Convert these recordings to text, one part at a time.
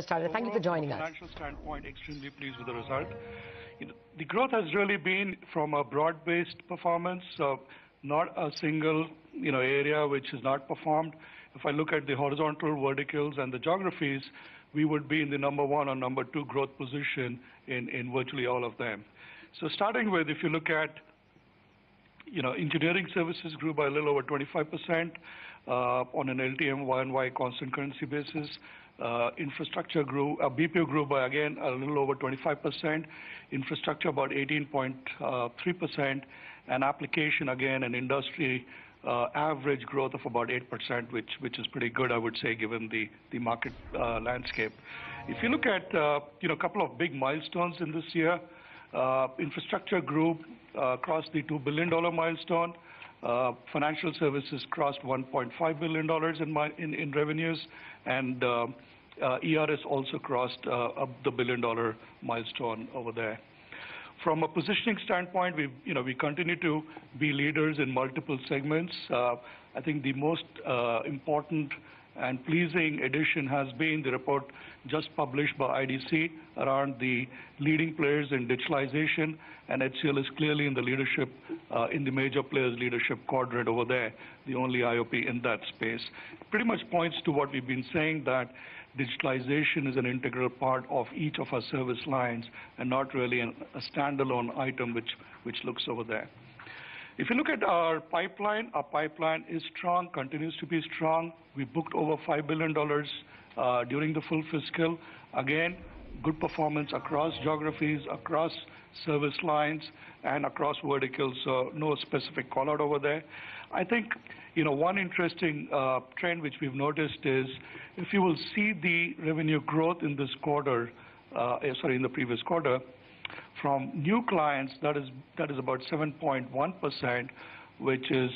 started. Thank you for Overall, from joining a us. financial standpoint, extremely pleased with the result. The growth has really been from a broad-based performance, not a single area which has not performed. If I look at the horizontal verticals and the geographies, we would be in the number one or number two growth position in virtually all of them. So starting with, if you look at engineering services grew by a little over 25% on an LTM Y&Y constant currency basis. Infrastructure grew, BPO grew by, again, a little over 25%. Infrastructure about 18.3%. And application, again, an industry average growth of about 8%, which is pretty good, I would say, given the market landscape. If you look at a couple of big milestones in this year, infrastructure group crossed the $2 billion milestone. Financial services crossed $1.5 billion in revenues, and ERS also crossed the $1 billion milestone over there. From a positioning standpoint, we continue to be leaders in multiple segments. I think the most important and pleasing addition has been the report just published by IDC around the leading players in digitalization, and HCL is clearly in the leadership, in the major players leadership quadrant over there, the only IOP in that space. Pretty much points to what we've been saying, that digitalization is an integral part of each of our service lines and not really a standalone item which looks over there. If you look at our pipeline is strong, continues to be strong. We booked over $5 billion during the full fiscal. Again, good performance across geographies, across service lines, and across verticals, so no specific call out over there. I think one interesting trend which we've noticed is, if you will see the revenue growth in this quarter, in the previous quarter, from new clients, that is about 7.1%, which is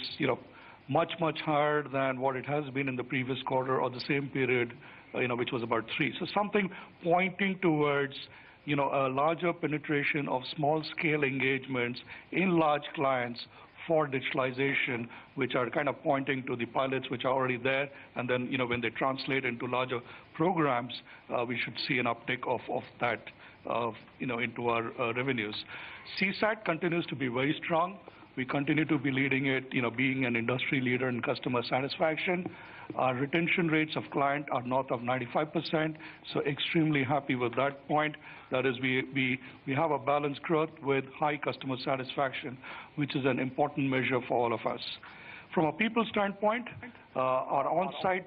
much higher than what it has been in the previous quarter or the same period, which was about 3. So something pointing towards a larger penetration of small scale engagements in large clients for digitalization, which are kind of pointing to the pilots which are already there, and then when they translate into larger programs, we should see an uptick of that into our revenues. CSAT continues to be very strong. We continue to be leading it, being an industry leader in customer satisfaction. Our retention rates of client are north of 95%, so extremely happy with that point. That is, we have a balanced growth with high customer satisfaction, which is an important measure for all of us. From a people standpoint, our on-site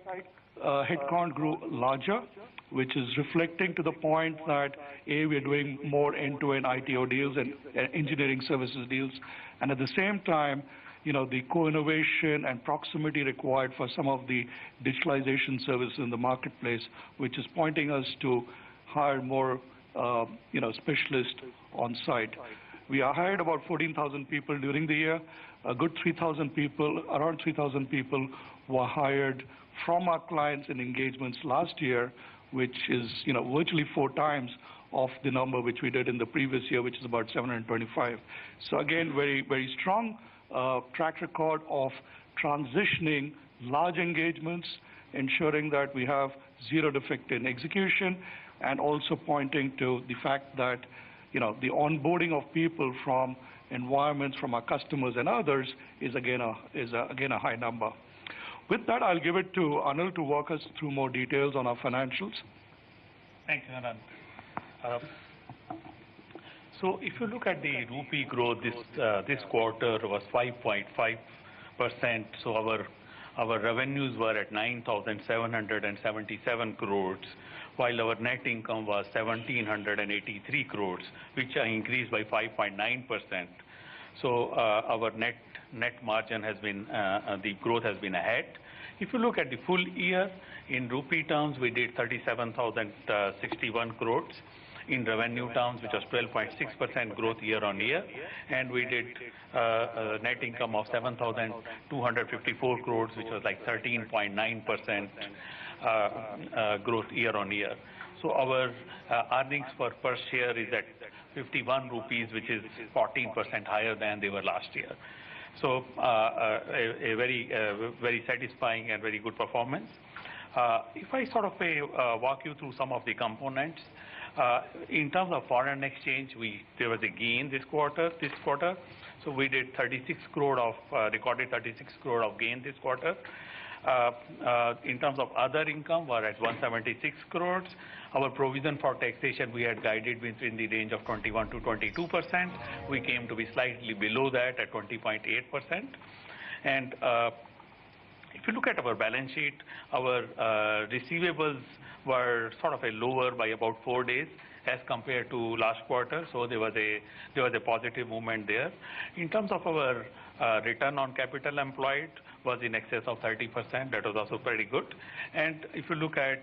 headcount grew larger, which is reflecting to the point that, A, we're doing more end-to-end ITO deals and engineering services deals, and at the same time, the co-innovation and proximity required for some of the digitalization services in the marketplace, which is pointing us to hire more specialists on site. We hired about 14,000 people during the year. A good 3,000 people, around 3,000 people were hired from our clients and engagements last year, which is virtually 4 times of the number which we did in the previous year, which is about 725. So again, very strong track record of transitioning large engagements, ensuring that we have zero defect in execution, and also pointing to the fact that the onboarding of people from environments from our customers and others is again a high number. With that, I'll give it to Anil to walk us through more details on our financials. Thank you, Anand. So if you look at the rupee growth, this quarter was 5.5%. So our revenues were at 9,777 crores, while our net income was 1,783 crores, which increased by 5.9%. So our net margin has been, the growth has been ahead. If you look at the full year, in rupee terms, we did 37,061 crores. In revenue terms, which was 12.6% growth year on year, and we did net income of 7,254 crores, which was like 13.9% growth year on year. So our earnings per share is at 51 rupees, which is 14% higher than they were last year. So a very satisfying and very good performance. If I sort of walk you through some of the components, in terms of foreign exchange, there was a gain this quarter. So we did 36 crore of, recorded 36 crore of gain this quarter. In terms of other income, we're at 176 crores. Our provision for taxation, we had guided within the range of 21 to 22%. We came to be slightly below that at 20.8%. And if you look at our balance sheet, our receivables were sort of lower by about 4 days as compared to last quarter. So there was a positive movement there. In terms of our return on capital employed was in excess of 30%. That was also pretty good. And if you look at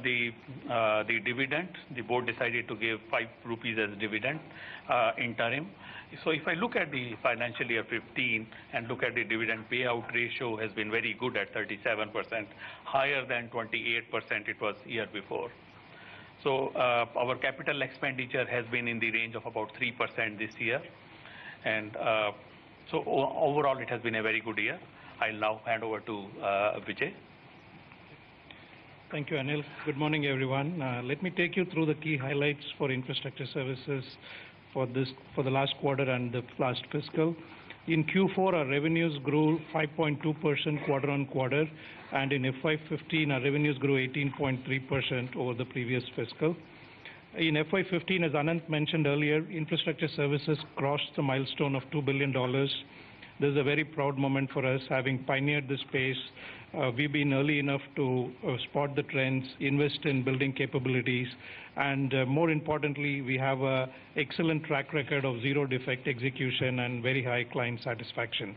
the dividend, the board decided to give 5 rupees as dividend interim. So if I look at the financial year 15 and look at the dividend payout ratio has been very good at 37%, higher than 28% it was year before. So our capital expenditure has been in the range of about 3% this year. And so overall it has been a very good year. I'll now hand over to Vijay. Thank you, Anil. Good morning, everyone. Let me take you through the key highlights for infrastructure services for the last quarter and the last fiscal. In Q4, our revenues grew 5.2% quarter on quarter, and in FY15, our revenues grew 18.3% over the previous fiscal. In FY15, as Anant mentioned earlier, infrastructure services crossed the milestone of $2 billion. This is a very proud moment for us, having pioneered this space. We've been early enough to spot the trends, invest in building capabilities, and more importantly, we have an excellent track record of zero defect execution and very high client satisfaction.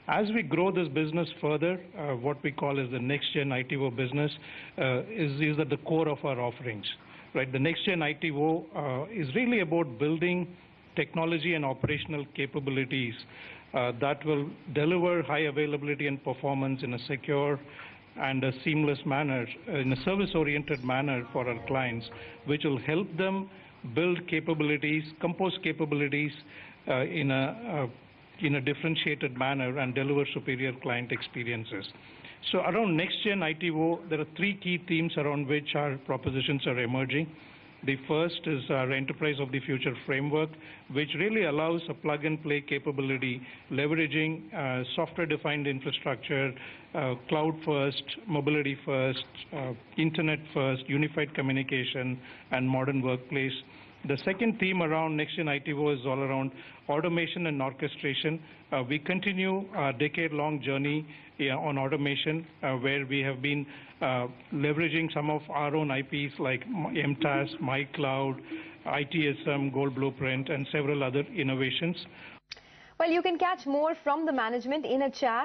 As we grow this business further, what we call as the next-gen ITO business is at the core of our offerings. Right? The next-gen ITO is really about building technology and operational capabilities that will deliver high availability and performance in a secure and a seamless manner, in a service-oriented manner for our clients, which will help them build capabilities, compose capabilities in a differentiated manner and deliver superior client experiences. So around next-gen ITO, there are 3 key themes around which our propositions are emerging. The first is our Enterprise of the Future framework, which really allows a plug-and-play capability, leveraging software-defined infrastructure, cloud-first, mobility-first, internet-first, unified communication, and modern workplace. The second theme around next-gen ITO is all around automation and orchestration. We continue a decade-long journey on automation, where we have been leveraging some of our own IPs like MTaaS, MyCloud, ITSM, Gold Blueprint, and several other innovations. Well, you can catch more from the management in a chat.